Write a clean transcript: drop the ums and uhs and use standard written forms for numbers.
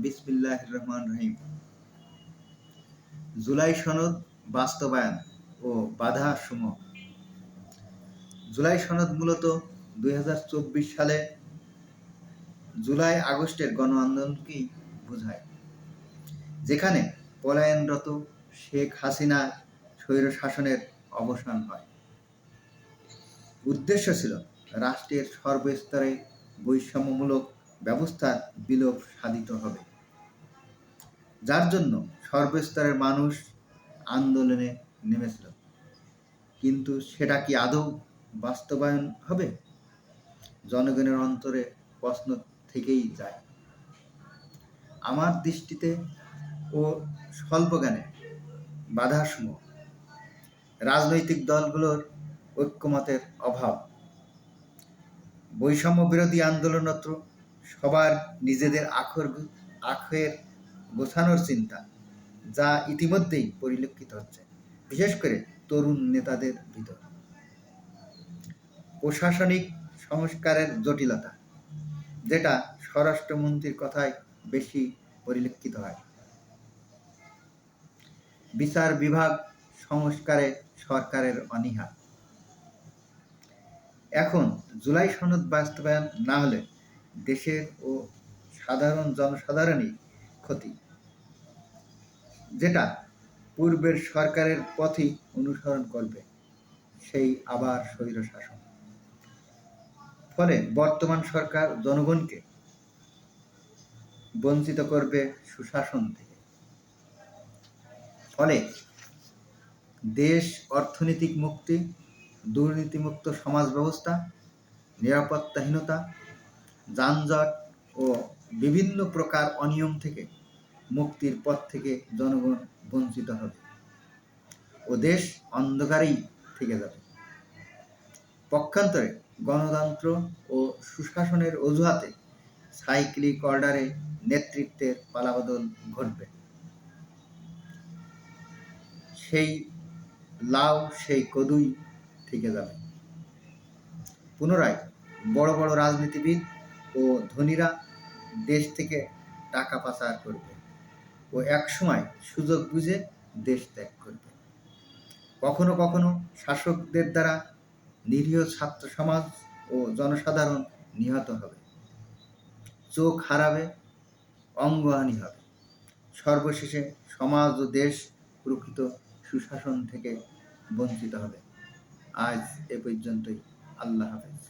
বিসমিল্লাহির রহমানির রহিম। জুলাই সনদ বাস্তবায়ন ও বাধাসমূহ। জুলাই সনদ মূলত 2024 সালে জুলাই আগস্টের গণ আন্দোলনকেই বোঝায়, যেখানে পলায়নরত শেখ হাসিনা স্বৈর শাসনের অবসান হয়। উদ্দেশ্য ছিল রাষ্ট্রের সর্বস্তরে বৈষম্যমূলক ব্যবস্থার বিলোপ সাধিত হবে, যার জন্য সর্বস্তরের মানুষ আন্দোলনে নেমেছিল। কিন্তু সেটা কি আদৌ বাস্তবায়ন হবে? জনগণের অন্তরে প্রশ্ন থেকেই যায়। আমার দৃষ্টিতে ও স্বল্পজ্ঞানে বাধাসমূহ, রাজনৈতিক দলগুলোর ঐক্যমতের অভাব, বৈষম্য বিরোধী আন্দোলনরত সবার নিজেদের আখের গোছানোর চিন্তা, যা ইতিমধ্যেই পরিলক্ষিত হচ্ছে, বিশেষ করে তরুণ নেতাদের ভিতর, প্রশাসনিক সংস্কারের জটিলতা, যেটা স্বরাষ্ট্রমন্ত্রীর কথায় বেশি পরিলক্ষিত হয়, বিচার বিভাগ সংস্কারে সরকারের অনীহা। এখন জুলাই সনদ বাস্তবায়ন না হলে দেশের ও সাধারণ জনসাধারণই ক্ষতি, যেটা পূর্বের সরকারের পথই অনুসরণ করবে, সেই আবার স্বৈর শাসন। ফলে বর্তমান সরকার জনগণকে বঞ্চিত করবে সুশাসন থেকে। ফলে দেশ অর্থনৈতিক মুক্তি, দুর্নীতিমুক্ত সমাজ ব্যবস্থা, নিরাপত্তাহীনতা, যানজট ও বিভিন্ন প্রকার অনিয়ম থেকে মুক্তির পথ থেকে জনগণ বঞ্চিত হবে ও দেশ অন্ধকারেই থেকে যাবে। পক্ষান্তরে গণতন্ত্র ও সুশাসনের অজুহাতে সাইক্লিক অর্ডারে নেতৃত্বের পালাবদল ঘটবে। সেই লাউ সেই কদুই থেকে যাবে। পুনরায় বড় বড় রাজনীতিবিদ ও ধনীরা দেশ থেকে টাকা পাচার করবে ও একসময় সুযোগ বুঝে দেশ ত্যাগ করবে। কখনো কখনো শাসকদের দ্বারা নিরীহ ছাত্র সমাজ ও জনসাধারণ নিহত হবে, চোখ হারাবে, অঙ্গহানি হবে। সর্বশেষে সমাজ ও দেশ প্রকৃত সুশাসন থেকে বঞ্চিত হবে। আজ এ পর্যন্তই। আল্লাহ হাফেজ।